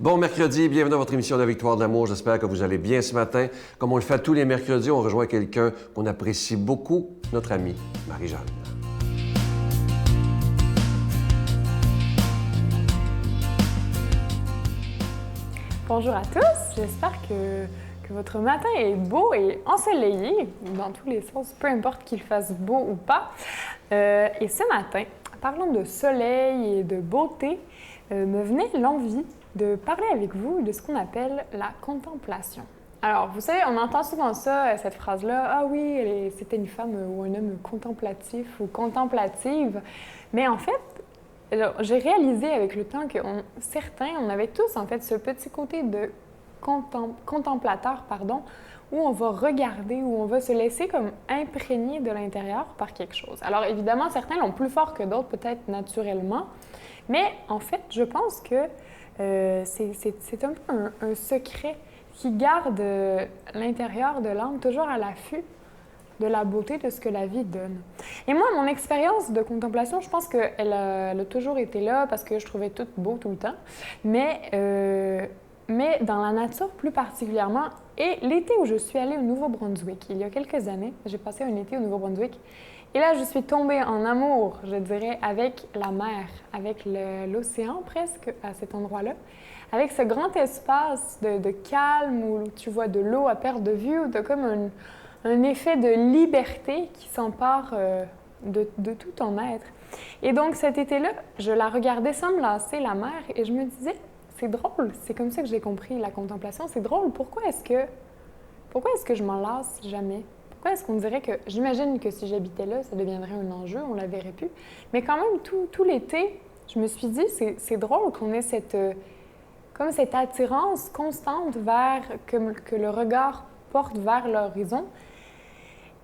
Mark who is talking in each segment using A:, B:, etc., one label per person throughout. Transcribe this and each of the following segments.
A: Bon mercredi, bienvenue dans votre émission de la Victoire de l'amour. J'espère que vous allez bien ce matin. Comme on le fait tous les mercredis, on rejoint quelqu'un qu'on apprécie beaucoup, notre amie Marie-Jeanne.
B: Bonjour à tous, j'espère que votre matin est beau et ensoleillé, dans tous les sens, peu importe qu'il fasse beau ou pas. Et ce matin, parlant de soleil et de beauté, me venait l'envie de parler avec vous de ce qu'on appelle la contemplation. Alors, vous savez, on entend souvent ça, cette phrase-là, « Ah oui, c'était une femme ou un homme contemplatif ou contemplative ». Mais en fait, j'ai réalisé avec le temps que certains, on avait tous en fait ce petit côté de contemplateur, où on va regarder, où on va se laisser comme imprégner de l'intérieur par quelque chose. Alors évidemment, certains l'ont plus fort que d'autres, peut-être naturellement, mais en fait, je pense que c'est un peu un secret qui garde l'intérieur de l'âme toujours à l'affût de la beauté de ce que la vie donne. Et moi, mon expérience de contemplation, je pense qu'elle a toujours été là parce que je trouvais tout beau tout le temps, mais dans la nature plus particulièrement. Et l'été où je suis allée au Nouveau-Brunswick, il y a quelques années, j'ai passé un été au Nouveau-Brunswick, et là, je suis tombée en amour, je dirais, avec la mer, avec l'océan presque, à cet endroit-là, avec ce grand espace de calme où tu vois de l'eau à perte de vue, où tu as comme un effet de liberté qui s'empare de tout ton être. Et donc, cet été-là, je la regardais sans me lasser, la mer, et je me disais, c'est drôle, c'est comme ça que j'ai compris la contemplation, c'est drôle, pourquoi est-ce que je m'en lasse jamais? Pourquoi est-ce qu'on dirait que, j'imagine que si j'habitais là, ça deviendrait un enjeu, on la verrait plus, mais quand même, tout l'été, je me suis dit, c'est drôle qu'on ait cette attirance constante que le regard porte vers l'horizon.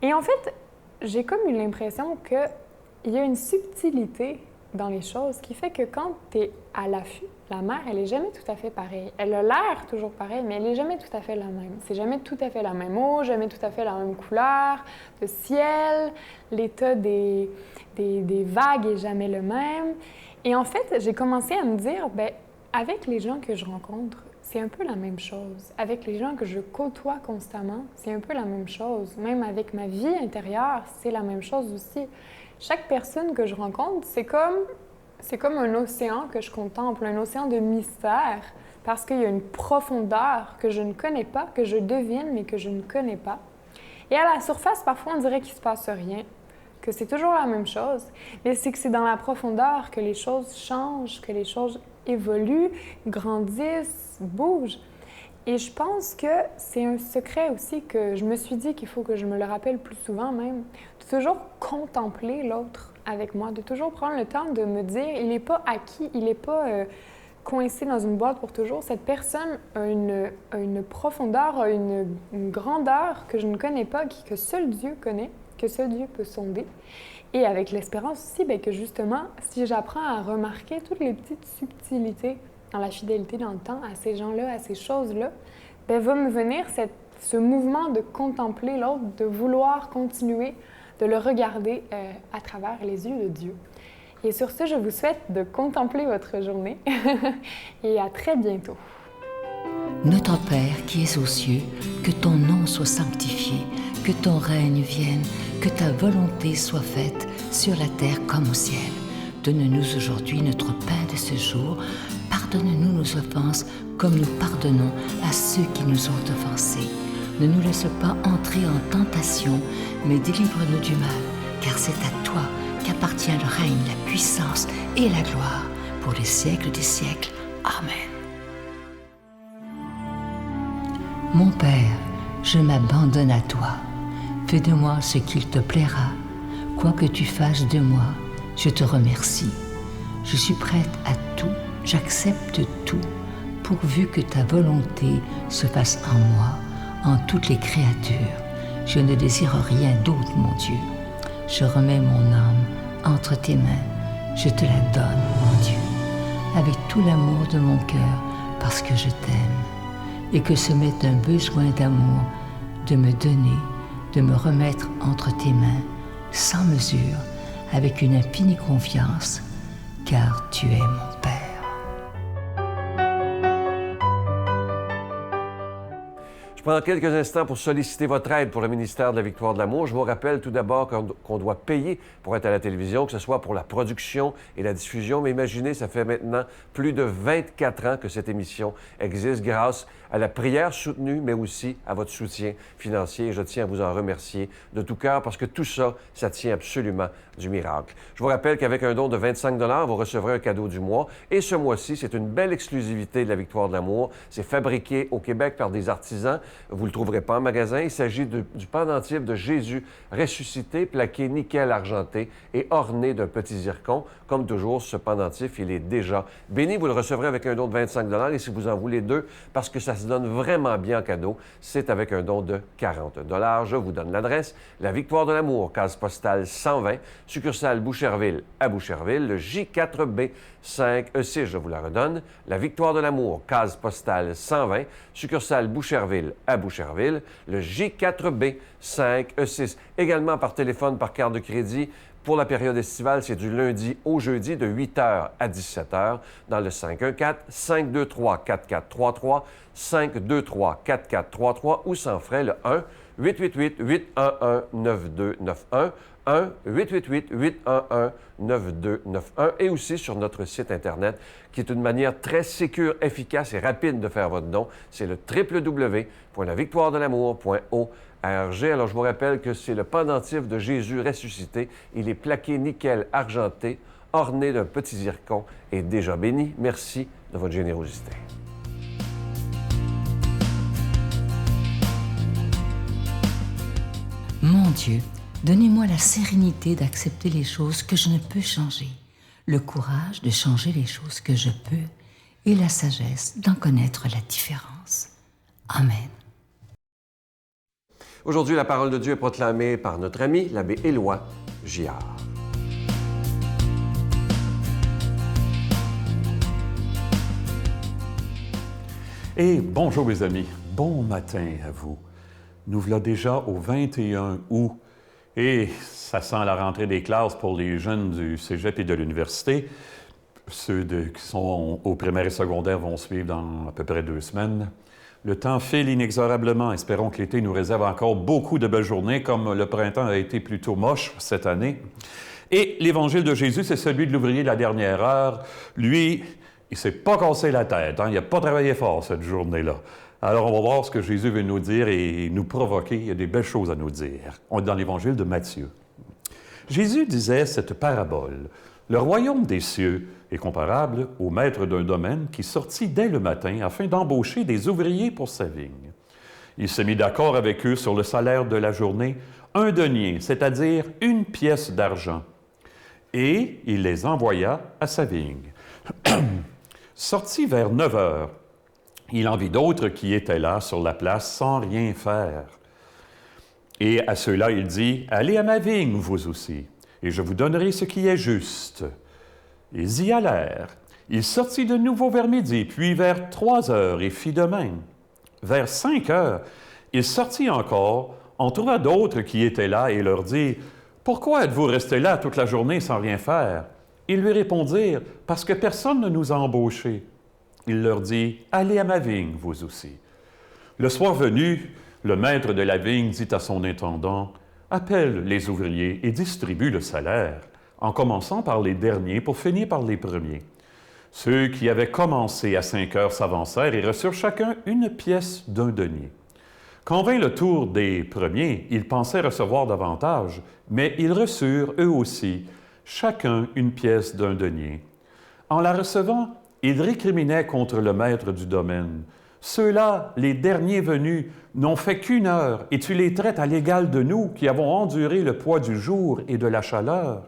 B: Et en fait, j'ai comme eu l'impression qu'il y a une subtilité dans les choses qui fait que quand tu es à l'affût, la mer, elle n'est jamais tout à fait pareille. Elle a l'air toujours pareille, mais elle n'est jamais tout à fait la même. C'est jamais tout à fait la même eau, jamais tout à fait la même couleur de ciel, l'état des vagues est jamais le même. Et en fait, j'ai commencé à me dire, avec les gens que je rencontre, c'est un peu la même chose. Avec les gens que je côtoie constamment, c'est un peu la même chose. Même avec ma vie intérieure, c'est la même chose aussi. Chaque personne que je rencontre, c'est comme un océan que je contemple, un océan de mystère, parce qu'il y a une profondeur que je ne connais pas, que je devine, mais que je ne connais pas. Et à la surface, parfois, on dirait qu'il ne se passe rien, que c'est toujours la même chose, mais c'est que c'est dans la profondeur que les choses changent, que les choses évoluent, grandissent, bougent. Et je pense que c'est un secret aussi que je me suis dit qu'il faut que je me le rappelle plus souvent même, de toujours contempler l'autre avec moi, de toujours prendre le temps de me dire, il n'est pas acquis, il n'est pas coincé dans une boîte pour toujours. Cette personne a une profondeur, a une grandeur que je ne connais pas, que seul Dieu connaît, que seul Dieu peut sonder. Et avec l'espérance aussi, que justement, si j'apprends à remarquer toutes les petites subtilités dans la fidélité dans le temps, à ces gens-là, à ces choses-là, va me venir ce mouvement de contempler l'autre, de vouloir continuer, de le regarder à travers les yeux de Dieu. Et sur ce, je vous souhaite de contempler votre journée et à très bientôt.
C: Notre Père qui es aux cieux, que ton nom soit sanctifié, que ton règne vienne, que ta volonté soit faite sur la terre comme au ciel. Donne-nous aujourd'hui notre pain de ce jour. Pardonne-nous nos offenses comme nous pardonnons à ceux qui nous ont offensés. Ne nous laisse pas entrer en tentation, mais délivre-nous du mal, car c'est à toi qu'appartient le règne, la puissance et la gloire pour les siècles des siècles. Amen. Mon Père, je m'abandonne à toi. Fais de moi ce qu'il te plaira. Quoi que tu fasses de moi, je te remercie. Je suis prête à tout, j'accepte tout, pourvu que ta volonté se fasse en moi, en toutes les créatures. Je ne désire rien d'autre, mon Dieu. Je remets mon âme entre tes mains. Je te la donne, mon Dieu, avec tout l'amour de mon cœur, parce que je t'aime, et que ce m'est un besoin d'amour de me donner, de me remettre entre tes mains, sans mesure, avec une infinie confiance, car tu es mon Père.
A: Je prends quelques instants pour solliciter votre aide pour le ministère de la Victoire de l'amour. Je vous rappelle tout d'abord qu'on doit payer pour être à la télévision, que ce soit pour la production et la diffusion. Mais imaginez, ça fait maintenant plus de 24 ans que cette émission existe grâce à la prière soutenue, mais aussi à votre soutien financier. Et je tiens à vous en remercier de tout cœur parce que tout ça, ça tient absolument du miracle. Je vous rappelle qu'avec un don de 25 $, vous recevrez un cadeau du mois. Et ce mois-ci, c'est une belle exclusivité de la Victoire de l'amour. C'est fabriqué au Québec par des artisans. Vous ne le trouverez pas en magasin. Il s'agit du pendentif de Jésus ressuscité, plaqué nickel argenté et orné d'un petit zircon. Comme toujours, ce pendentif, il est déjà béni. Vous le recevrez avec un don de 25 $ et si vous en voulez deux, parce que ça se donne vraiment bien en cadeau, c'est avec un don de 40 $. Je vous donne l'adresse. La Victoire de l'amour, case postale 120, succursale Boucherville à Boucherville, le J4B 5E6, je vous la redonne. La Victoire de l'amour, case postale 120, succursale Boucherville à Boucherville, le J4B 5E6. Également par téléphone, par carte de crédit. Pour la période estivale, c'est du lundi au jeudi de 8h à 17h dans le 514-523-4433, 523-4433 ou sans frais le 1-888-811-9291, 1-888-811-9291 et aussi sur notre site Internet qui est une manière très sécure, efficace et rapide de faire votre don. C'est le www.lavictoiredelamour.org. Alors, je vous rappelle que c'est le pendentif de Jésus ressuscité. Il est plaqué nickel argenté, orné d'un petit zircon et déjà béni. Merci de votre générosité.
C: Mon Dieu, donnez-moi la sérénité d'accepter les choses que je ne peux changer, le courage de changer les choses que je peux et la sagesse d'en connaître la différence. Amen.
A: Aujourd'hui, la parole de Dieu est proclamée par notre ami, l'abbé Éloi Giard.
D: Et bonjour mes amis, bon matin à vous. Nous voilà déjà au 21 août et ça sent la rentrée des classes pour les jeunes du cégep et de l'université. Ceux qui sont au primaire et secondaire vont suivre dans à peu près 2 semaines. Le temps file inexorablement. Espérons que l'été nous réserve encore beaucoup de belles journées, comme le printemps a été plutôt moche cette année. Et l'Évangile de Jésus, c'est celui de l'ouvrier de la dernière heure. Lui, il ne s'est pas cassé la tête, il n'a pas travaillé fort cette journée-là. Alors, on va voir ce que Jésus veut nous dire et nous provoquer. Il y a des belles choses à nous dire. On est dans l'Évangile de Matthieu. Jésus disait cette parabole. Le royaume des cieux est comparable au maître d'un domaine qui sortit dès le matin afin d'embaucher des ouvriers pour sa vigne. Il s'est mis d'accord avec eux sur le salaire de la journée, 1 denier, c'est-à-dire 1 pièce d'argent. Et il les envoya à sa vigne. Sorti vers 9 heures, il en vit d'autres qui étaient là sur la place sans rien faire. Et à ceux-là, il dit, « Allez à ma vigne, vous aussi, et je vous donnerai ce qui est juste. » Ils y allèrent. Il sortit de nouveau vers midi, puis vers 3 heures, et fit de même. Vers 5 heures, il sortit encore, en trouva d'autres qui étaient là, et leur dit, « Pourquoi êtes-vous restés là toute la journée sans rien faire? » Ils lui répondirent, « Parce que personne ne nous a embauchés. » Il leur dit, « Allez à ma vigne, vous aussi. » Le soir venu, le maître de la vigne dit à son intendant, « Appelle les ouvriers et distribue le salaire, en commençant par les derniers pour finir par les premiers. » Ceux qui avaient commencé à 5 heures s'avancèrent et reçurent chacun 1 pièce d'1 denier. Quand vint le tour des premiers, ils pensaient recevoir davantage, mais ils reçurent, eux aussi, chacun 1 pièce d'1 denier. En la recevant, ils récriminaient contre le maître du domaine. « Ceux-là, les derniers venus, n'ont fait qu'1 heure, et tu les traites à l'égal de nous, qui avons enduré le poids du jour et de la chaleur. »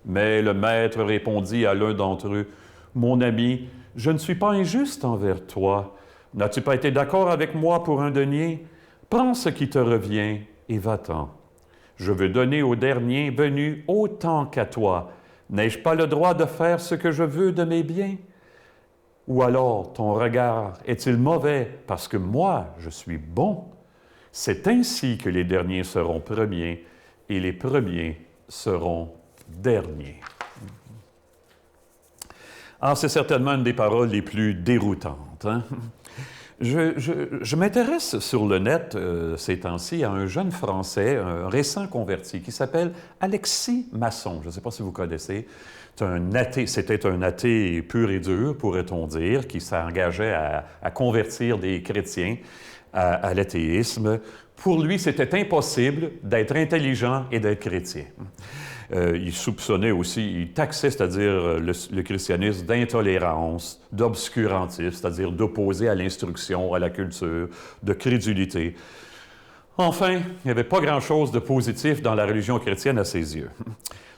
D: Mais le maître répondit à l'un d'entre eux, « Mon ami, je ne suis pas injuste envers toi. N'as-tu pas été d'accord avec moi pour 1 denier? Prends ce qui te revient et va-t'en. Je veux donner au dernier venu autant qu'à toi. N'ai-je pas le droit de faire ce que je veux de mes biens? Ou alors ton regard est-il mauvais parce que moi, je suis bon? C'est ainsi que les derniers seront premiers et les premiers seront derniers. » Ah, c'est certainement une des paroles les plus déroutantes. Je m'intéresse sur le net ces temps-ci à un jeune Français, un récent converti, qui s'appelle Alexis Masson. Je ne sais pas si vous connaissez. C'était un athée pur et dur, pourrait-on dire, qui s'engageait à convertir des chrétiens à l'athéisme. Pour lui, c'était impossible d'être intelligent et d'être chrétien. Il soupçonnait aussi, il taxait, c'est-à-dire le christianisme, d'intolérance, d'obscurantisme, c'est-à-dire d'opposer à l'instruction, à la culture, de crédulité. Enfin, il n'y avait pas grand-chose de positif dans la religion chrétienne à ses yeux.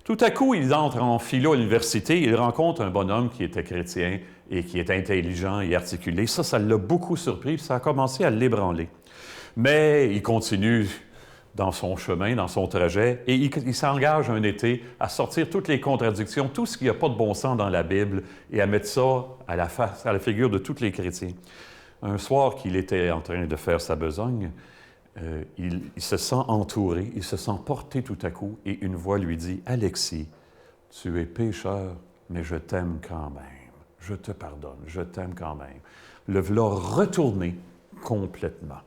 D: Tout à coup, il entre en philo à l'université, il rencontre un bonhomme qui était chrétien et qui était intelligent et articulé. Ça l'a beaucoup surpris, ça a commencé à l'ébranler. Mais il continue dans son chemin, dans son trajet, et il s'engage un été à sortir toutes les contradictions, tout ce qui n'a pas de bon sens dans la Bible, et à mettre ça à la figure de tous les chrétiens. Un soir qu'il était en train de faire sa besogne, il se sent entouré, il se sent porté tout à coup, et une voix lui dit « Alexis, tu es pécheur, mais je t'aime quand même. Je te pardonne, je t'aime quand même. » Le v'là retourné complètement.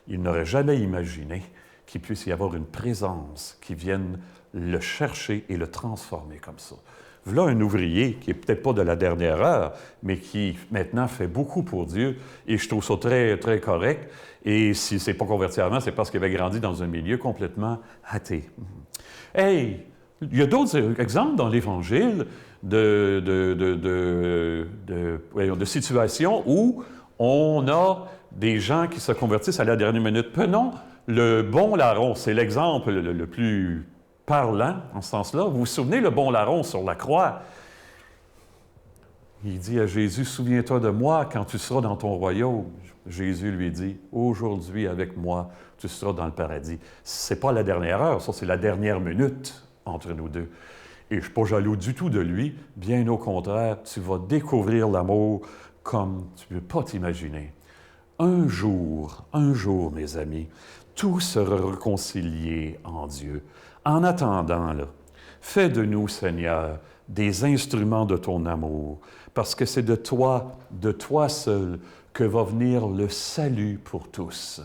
D: Il n'aurait jamais imaginé qu'il puisse y avoir une présence qui vienne le chercher et le transformer comme ça. Voilà un ouvrier qui n'est peut-être pas de la dernière heure, mais qui maintenant fait beaucoup pour Dieu, et je trouve ça très, très correct. Et s'il ne s'est pas converti avant, c'est parce qu'il avait grandi dans un milieu complètement athée. Hey, il y a d'autres exemples dans l'Évangile de situations où on a des gens qui se convertissent à la dernière minute. Prenons le bon larron, c'est l'exemple le plus parlant en ce sens-là. Vous vous souvenez, le bon larron sur la croix? Il dit à Jésus, « Souviens-toi de moi quand tu seras dans ton royaume. » Jésus lui dit, « Aujourd'hui, avec moi, tu seras dans le paradis. » Ce n'est pas la dernière heure, ça, c'est la dernière minute entre nous deux. Et je ne suis pas jaloux du tout de lui. Bien au contraire, tu vas découvrir l'amour comme tu ne peux pas t'imaginer. Un jour, mes amis, tout sera réconcilié en Dieu. En attendant, là, fais de nous, Seigneur, des instruments de ton amour, parce que c'est de toi seul, que va venir le salut pour tous.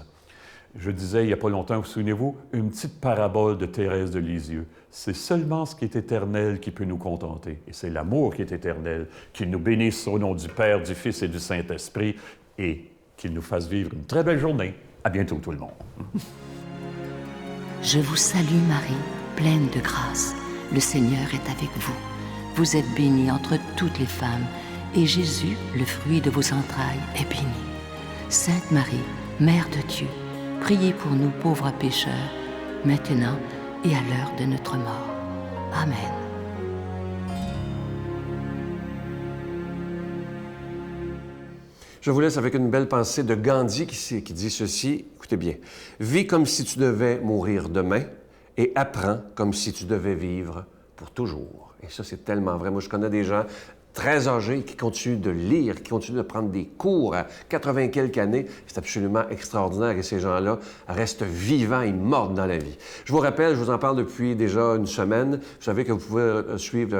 D: Je disais il n'y a pas longtemps, vous souvenez-vous, une petite parabole de Thérèse de Lisieux. C'est seulement ce qui est éternel qui peut nous contenter. Et c'est l'amour qui est éternel. Qu'il nous bénisse au nom du Père, du Fils et du Saint-Esprit, et qu'il nous fasse vivre une très belle journée. À bientôt tout le monde.
C: Je vous salue Marie, pleine de grâce. Le Seigneur est avec vous. Vous êtes bénie entre toutes les femmes, et Jésus, le fruit de vos entrailles, est béni. Sainte Marie, Mère de Dieu, priez pour nous pauvres pécheurs, maintenant et à l'heure de notre mort. Amen.
A: Je vous laisse avec une belle pensée de Gandhi qui dit ceci. Écoutez bien. « Vis comme si tu devais mourir demain et apprends comme si tu devais vivre pour toujours. » Et ça, c'est tellement vrai. Moi, je connais des gens très âgés qui continuent de lire, qui continuent de prendre des cours à 80 quelques années. C'est absolument extraordinaire et ces gens-là restent vivants et mordent dans la vie. Je vous rappelle, je vous en parle depuis déjà une semaine. Vous savez que vous pouvez suivre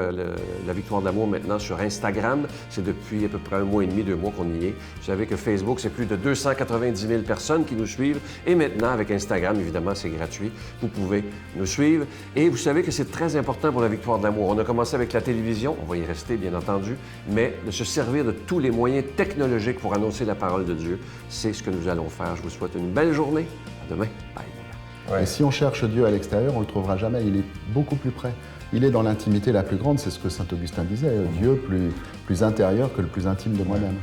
A: la Victoire d'amour maintenant sur Instagram. C'est depuis à peu près 1 mois et demi, 2 mois qu'on y est. Vous savez que Facebook, c'est plus de 290 000 personnes qui nous suivent. Et maintenant, avec Instagram, évidemment, c'est gratuit. Vous pouvez nous suivre. Et vous savez que c'est très important pour la Victoire d'amour. On a commencé avec la télévision. On va y rester, bien entendu. Mais de se servir de tous les moyens technologiques pour annoncer la parole de Dieu, c'est ce que nous allons faire. Je vous souhaite une belle journée. À demain. Bye.
E: Ouais. Et si on cherche Dieu à l'extérieur, on ne le trouvera jamais. Il est beaucoup plus près. Il est dans l'intimité la plus grande. C'est ce que saint Augustin disait. Dieu plus intérieur que le plus intime de moi-même.